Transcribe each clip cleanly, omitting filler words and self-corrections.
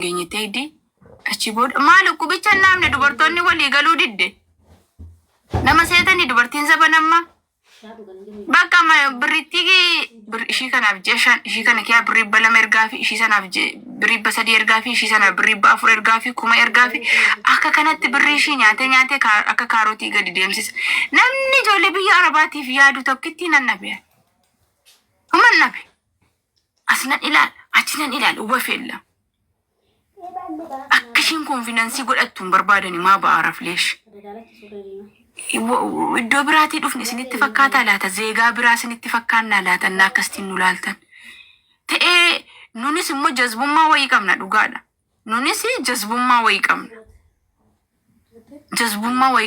geenyiteedi achi booda maal qubicha namne dubartoonni walii galuu didde nama seetanii dubartiin sabanamma bakka ma biritti ishii kanaaf jeshan ishii kana kiyaa biribba lama ergaa fi ishii sanaaf biribba sadii ergaa fi ishii sanaaf biribba afur ergaa fi kuma ergaa fi akka kanatti birri ishii nyaate akka kaarotii gadi deemsisa namni ijoollee biyya arabaatiif yaadu tokkitti nannabe human nabe asnan ilaal achinan ilaal wafeella akkashiin konfidensii godhattuun barbaadani maa ba'aara fleesh iddoo biraatii dhufne isinitti fakkaataa laata zeegaa biraa isinitti fakkaannaa laatan akkastiin nu laaltan ta'ee nunis immoo jazbummaa wayii qabna dhugaadha nunis jazbummaa wayii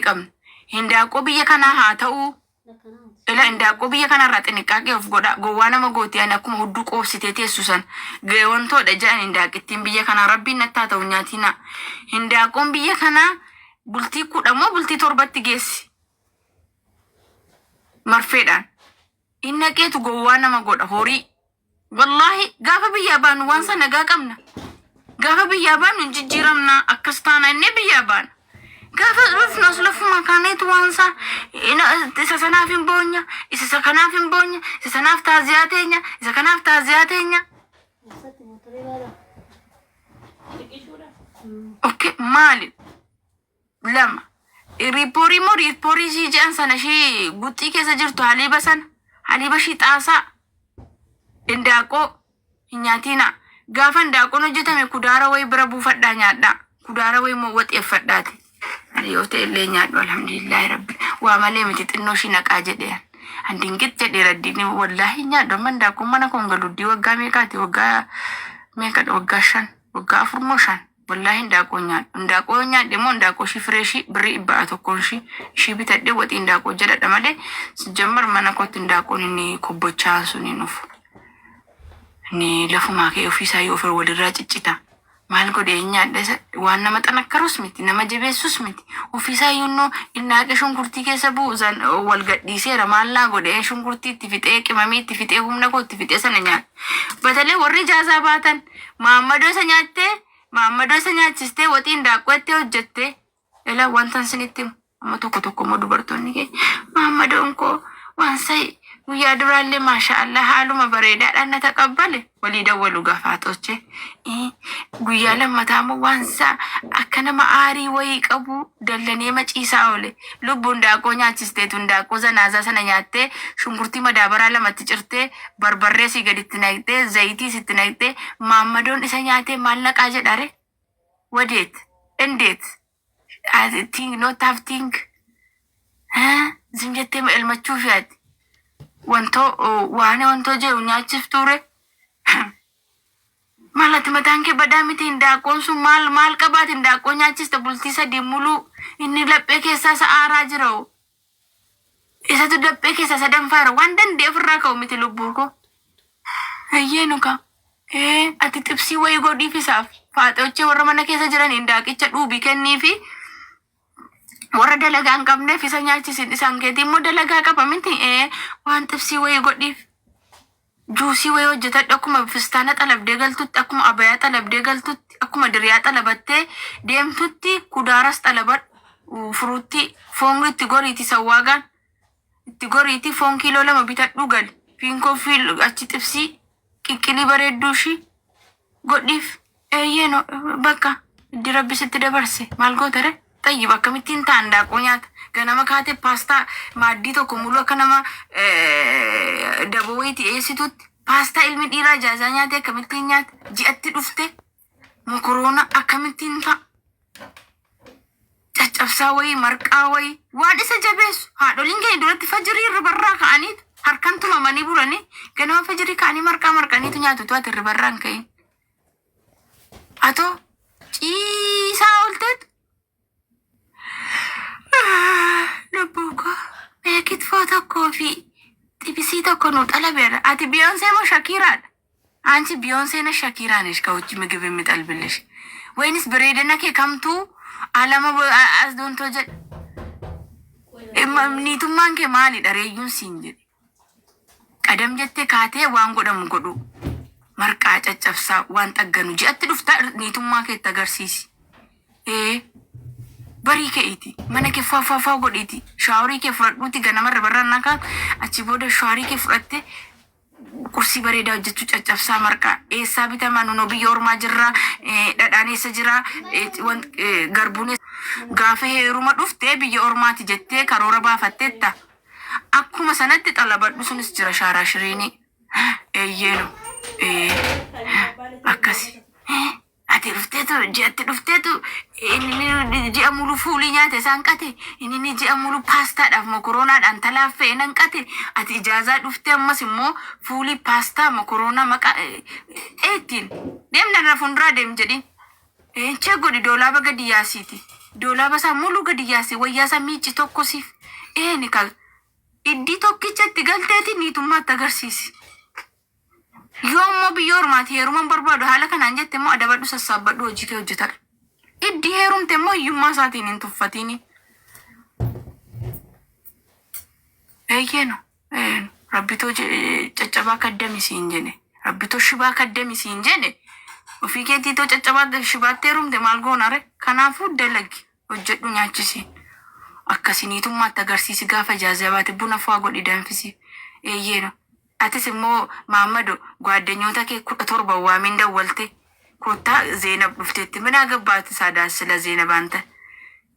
qabna hindaaqoo biyya kanaa haa ta'uu ila hindaaqoo biyya kanarraa xiniqqaaqee of godha gowwaa nama gooti ani akkuma hudduu qoobsitee teessusan wantoodha jedhan hindaaqittiin biyya kanaa rabbiin nattaa ta'u nyaatina hindaaqoon biyya kanaa bultii 10 moo bultii 7 geessi marfeedhaan inna keetu gowwaa nama godha horii wallahi gaafa biyya baanu waan sana nagaa qabna gaafa biyya baanu jijjiiramna akkas taana inni biyya baanu gaafa rufnos lafuma kaaneetu waan sa isa sanaaf hin boonya isa kanaaf hin boonya isa sanaaf taaziyaa teenya okay maali lama riipoorii shii jedhan sana shii guxxii keessa jirtu haliiba shii xaasaa hindaaqoo hin nyaatina gaafa hindaaqoon hojjetame kudaara wayi bira buufadhaa nyaadhaa kudaara wayi moo waxeeffadhaati yoo ta'e illee nyaadhu alhamdulillahi rabbi waa malee miti xinnoo shii naqaa jedheen handingit jedhee raddiini wallaahi nyaadhu amma hindaaqoon mana koon galuddii waggaa meeqaati waggaa 5 waggaa 4 wallahi hindaaqoo nyaadhe moo hindaaqoo shii fireeshii birrii 100 shii bitadhe waxii hindaaqoo jedhadha malee sijammar mana kootti hindaaqoon inni kobbochaan sun hin dhufu ni lafumaa kee ofiisaa yoo ofir walirraa ciccita maal godhee nyaadhe waan nama xanakkarus miti nama jabeessus miti ofiisaa yunnoo innaaqe shunkurtii keessa buusan wal gadhiiseera maallaa godhee shunkurtii itti fixee qimamii itti fixee humna koo itti fixee sana nyaadhe batalee warri jaazaa baatan maammadoo isa nyaachistee waxii hindaaqoo itti hojjette ila wantan sinitti amma tokko moo dubartoonni kee maammadoon koo waan sa'i guyyaa duraallee maashaallah haaluma bareedaadhaan na taqabbale walii dawwalu gaafaatoche guyyaa lammataa moo waansa akka nama aarii wayii qabu dallanee maciisaa oole lubbuun daaqoo nyaachisteetu daaqoo zanaazaa sana nyaattee shunkurtii madaabaraa lamatti cirtee barbarree si gaditti naqxee zayitii sitti naqxee maammadoon isa nyaatee maallaqaa jedhare wadeet endeet think not have think zimjettee ma elmachuuf yaadde wanto je nyaachifture malati mataan kee badaa miti hindaaqoon sun maal qabaat hindaaqoo nyaachiste bultii 3 muluu inni laphee keessaa sa'aaraa jira'u isatu laphee keessaa sadanfaara waan dandee ofirraa ka'u miti lubbuu koo hayyeenuka ati xibsii wayii godhiifisaaf faaxochee warra mana keessa jiran hindaaqicha dhuubii kenniifi warra dalagaa hin qabneef isa nyaachisin isaan keetii immoo dalagaa qaba miti waan xibsii wayii godhiif juusii wayii hojjetadhu akkuma fistaana xalabdee galtutti akkuma abayaa xalabdee galtutti akkuma diriyaa xalabattee deemtutti kudaaras xalabadhu furuutti foon itti goriiti sawwaagaan itti goriiti foon kiiloo 2 bitadhu gali fiinkoo fiil achi xibsii qiqqilii bareedduu shii godhiif yeeno bakka iddi rabbisitti dabarse maal gootare طيب akkamitti taan daaqoo nyaata ganama kaate paastaa maaddii tokko muluu akka nama daboweeti eessitutti paastaa ilmi dhiiraa jaazaa nyaate akkamitti nyaata ji'atti dhufte mokoroona akkamitti ta'a caccabsaa wayii marqaa wayii waan isa jabeessu haadholiin keenya duratti fajirii irra barraa ka'aniitu harkan tumamanii buranii ganama fajirii ka'anii marqaa marqaniitu nyaatu tu'ati irra barraan ka'in atoo ciisaa oolteetu lubbuko beekit foto kofi tibisi tokko nu xalabeera ati Beyonce moo Shakiraadha አንቺ ቢዮንሴ ነሽ ሻኪራ ነሽ ከውጭ ምግብ የምጠልብልሽ ወይንስ ብሬድና ከከምቱ አለማ አዝዶንቶ ጀ ኒቱማን ከማሊ ደረዩን ሲንጀ ቀደም ጀቴ ካቴ ዋን ጎደም ጎዱ marqaa caccabsaa waan xagganu ji'atti dhuftaa niitummaa keetti agarsiisi. Barii keeti mana kee faa godhiti shaaworii kee fudhadhuuti ganamarra barraan nakaa achi booda shaaworii kee fudhatte kursi bareedaa hojjechuu caccabsaa marqaa eessaa bitamaa nuno biyya ormaa jirraa dhadhaan eessa jiraa garbuun gaafa heeruma dhuftee biyya ormaati jettee karoora baafatteetta akkuma sanatti xalabadhu sunis jira shaaraa shiriinii eeyyeenu akkasi ati dhufteetu ji'atti dhufteetu inni ji'a mulu fuulii nyaate isaan qate inni ji'a mulu paastaadhaaf mokoronaadhaan talaaffee nan qate ati ijaazaa dhuftee ammas immoo fuulii paastaa mokoroonaa maqaa eettiin deemna irra funduraa deem jedhin chee godhi doolaaba gadi yaasiiti doolaaba isaa mulu gadi yaasi wayyaasa miici tokkosiif ni ka iddii tokkichatti galteeti niitummaatti agarsiisi. Yoommoo biyya ormaati heeruman barbaadu haala kanaan jette immoo adabadhu sassaabbadhu hojii kee hojjetadhu. Iddii heerumte immoo hiyyummaa isaatiin hin tuffatini. Eeyyeenu rabbitoo caccabaa kaddami siin jenne rabbitoo shibaa kaddami siin jenne ofii keetiitoo caccabaa shibaatti heerumte maal goonare kanaafuu dalagi hojjedhu nyaachisi. Akkasiniitummaatti agarsiisi gaafa jaazabaate buna faa godhi danfisi. Eeyyeenu. Atis immoo Maamado ጓደኞታ kee 17 waamin dawwalte kota Zeenab dhufteetti mina gabbaati saada sila Zeenab anta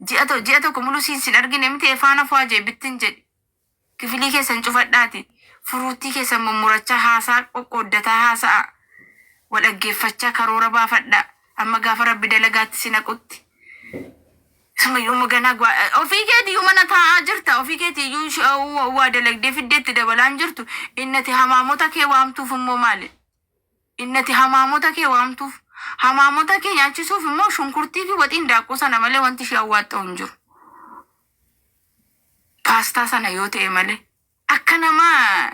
ji'a tokko mulu siin argine miti efaana faaje bittin jedhi kifilii keessan cufadhaati furuutii keessan mummurachaa haasaa qoqqooddataa haasaa wadhaggeeffachaa karoora baafadha amma gaafa rabbi dalagaatti sinaqutti Sama yung magana gwa ofikeeti yung manata jirta ofikeeti yung wa dalagde fiddetti dabalaan jirtu innati hamaamota kee waamtuuf immoo maali innati hamaamota kee waamtuuf hamaamota kee nyaachisuuf immoo shunkurtii fi waxiin daaqqoo sana malee wanti ishee awwaaxxoo hin jiru paastaa sana yoo ta'e malee akka namaa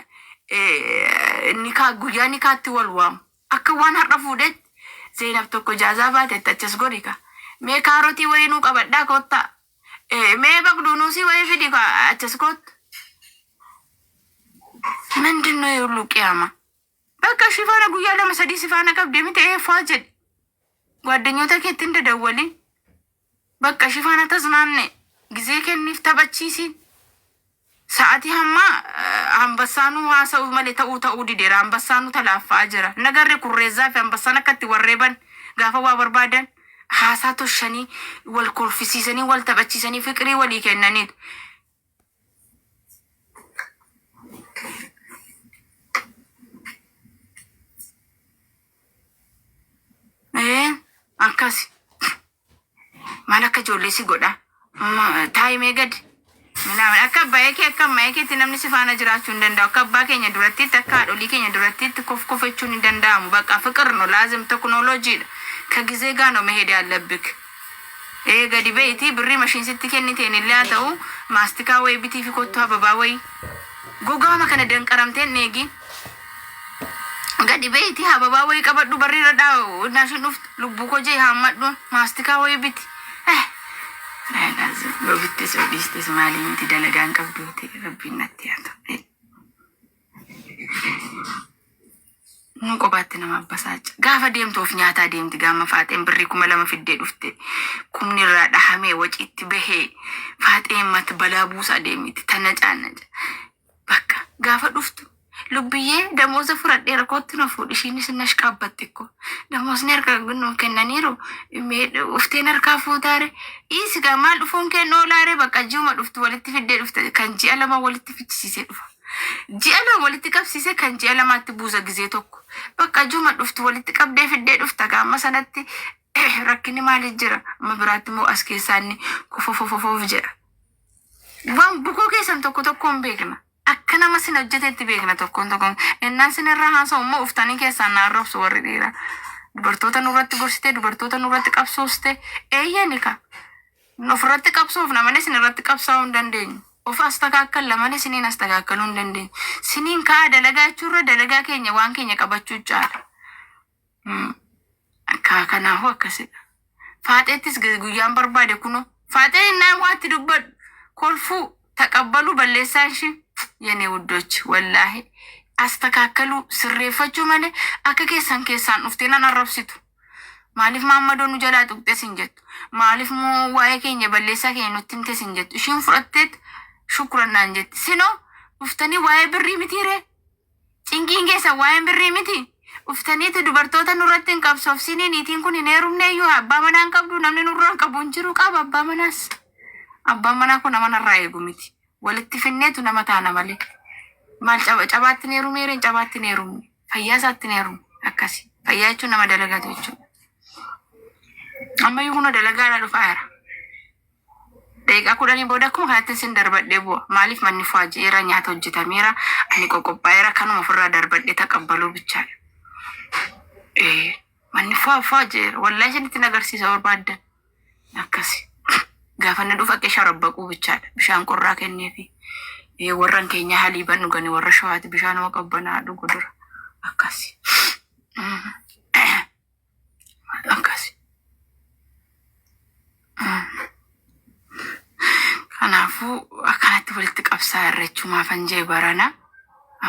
guyyaa nikaatti wal waamu akka waan har'a fuudhetti Zeenab tokko jaazaa baatetti achas godhi ka mee kaarootii wayinuu qabadhaa kotta mee baqduunuusii wayii fidi achas kotta ምንድነው የሁሉ ቅያማ በቃ ሽፋና ጉያ ለመሰዲ ሲፋና ቀብደ ምት ኤፋ ጀድ ጓደኞታ ከት እንደደወሊ በቃ ሽፋና ተዝናነ ጊዜ ከኒፍ ተበቺሲ ሰዓቲ ሀማ አንበሳኑ ዋሰው መለ ተኡ ዲዴራ አንበሳኑ ተላፋ አጀራ ነገር ኩሬዛ አንበሳና ከት ወሬበን ጋፈዋ በርባደን ሀሳቶ ሸኒ ወልኮልፊሲሰኒ ወልተበቺሰኒ ፍቅሪ ወሊ ከነኒት akkasi malaka jollesi godha taayimee gad minaa akka baay'ee akka maayikeetti namni sifaana jiraachuu hin danda'u akka abbaa keenya duratti akka haadholii keenya duratti kofkofachuun hin danda'amu bakka ፍቅር ነው lazim teknoolojii ka gisee gaano መሄድ ያለብክ gadi beeti birri mashiin sitti kenniteen illee haa ta'u maastikaa way bitii fi kottu ababaa way gogaama kana danqaramteen neegi gadi beeti hababaa way qabadhu barriira dhaa'u naashin dhuft lubbuu ko jee hammadhu maastikaa way biti lazim lobittis odistis maaliin itti dalagaan qabduuti rabbiin natti haa ta'u nu qobaatti nama abbasaacha gaafa deemtoof nyaataa deemti gaama faaxeen birrii 2,000 fiddee dhufte kumni irraa dhahamee waciitti bahee faaxeen mata balaa buusaa deemiti tana caannaja bakka gaafa dhuftu lubbiyyee damooza furadhee rakkootti na fuudhi ishiinis nash qaabbattikko damoosni harka gunnu kennaniiru ufteen harkaa fuutaare isigaa maal dhufuun kennoo laare bakka ji'uma dhuftu walitti fiddee dhufte kan ji'a lama walitti fichisiisee dhufa ji'a lama walitti qabsiisee kan ji'a lamaatti buusa gisee tokko bakka ji'uma dhuftu walitti qabdee fiddee dhufta gaama sanatti rakkini maaliif jira amma biraatti immoo as keessaanni kofofofoof jedha waan bukoo keessan tokkoon beekna akka nama sin hojjetetti beekna tokkoon innaan sin irraa haasa'u immoo uftanii keessaan naarrabsu warri dhiira dubartoota nurratti gorsite dubartoota nurratti qabsooste eeyyani ka ofirratti qabsoof namani sin irratti qabsaa'uu hin dandeenyu of astakaakkan lamani siniin astakaakkaluu hin dandeenyu siniin kaa dalagaa jechuurra dalagaa keenya waan keenya qabachuu caala akka kanaahu akkasidha faaxeettis guyyaan barbaade kuno faaxee innaan waatti dubbadhu kolfuu taqabbalu balleessaan shi የኔ ውዶች ወላሂ astakaakalu sirreeffachuu malee akka keessaan dhufteenan arrabsitu. Maaliif Maammadoo nu jalaa tuqxee sin jettu? Maaliif moo waa'ee keenya balleessaa keenya nutti himte sin jettu? Ishiin fudhatteet shukurannaan jetti. Sinoo dhuftanii waa'ee birrii mitiiree? Cinqiin keessa waa'ee birrii miti. Dhuftaniiti dubartoota nurratti hin qabsoofsini. Niitiin kun hin heerumne iyyuu abbaa manaa hin qabdu. Namni nurraan qabu hin jiru qaba abbaa manaas. Abbaan manaa kun nama narraa eegu miti. Walitti finneetu nama taana malee. Maal cabaatti hin heerumeereen cabaatti hin heerumne. Fayyaa isaatti hin heerume akkasi. Fayyaa jechuun nama dalagatu jechuudha. Ammayyuu kun dalagaadhaa dhufaa jira. Daqiiqaa 10 booda akkuma kanatti sin darbadhee bu'a. Maaliif manni faaji'eera nyaata hojjetameera ani qoqophaa'eera kanuma ofirraa darbadhee taqabbaluu bichaadha. Manni faaji'eera wallaahi isinitti agarsiisa barbaaddan akkasi. Gaafa inni dhufa qesha rabbaquu bichaadha. Bishaan qorraa kenneefi warran keenya haliiban dhuganii warra shawaati bishaan nama qabbanaa dhugu dura akkasi. Akkasi. Kanaafuu akkanatti walitti qabsaa irrachumaafan jee barana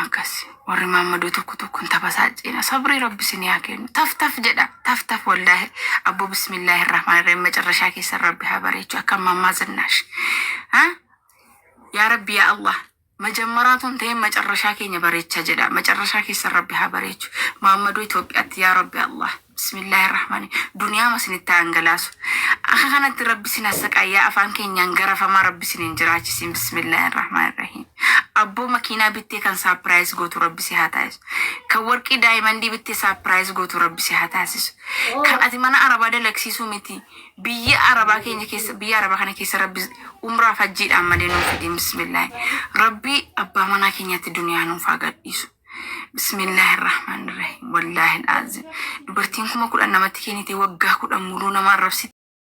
akkasi. Warri Maammadoo tokkoon tapasaa ciina sabrii rabbi isinii haa kennu. Taf jedha taf wallaahi abbo bismillahirrahmaanirrahiim macarrashaa keessa rabbi haa bareechu akka mammaa Zinnaash. Yaa rabbi yaa Allah መጀመራቱን ተይ መጨረሻ ከኛ በሬቻ ጀዳ መጨረሻ ከሰረብ ሀበሬቹ መሐመዱ ኢትዮጵያት ያ ረቢ አላህ ብስሚላሂር ረህማን ዱንያ መስንታ አንገላሱ አኸነት ረቢ ሲናሰቃያ አፋን ከኛን ገረፈማ ረቢ ሲንንጅራች ሲን ብስሚላሂር ረህማን ረሂም አቦ መኪና ብቴ ከን ሰርፕራይዝ ጎቱ ረቢ ሲሃታስ ከወርቂ ዳይመንዲ ብቴ ሰርፕራይዝ ጎቱ ረቢ ሲሃታስ ከአቲ ማና አረባ ደለክሲሱ ሚቲ ብዬ አረባ ከኛ ከስ ብዬ አረባ ከነ ከስ ረቢ ኡምራ ፈጂድ አመደኑ ፍዲ ብስሚላህ ረቢ አባ ማና ከኛት ዱንያ ነው ፋጋዲሱ ብስሚላሂር ረህማን ረሂም ወላሂ አልዓዚም ዱበርቲን ኩማ ኩዳና መትከኒቴ ወጋ ኩዳ ሙሉ ነማ ረብሲ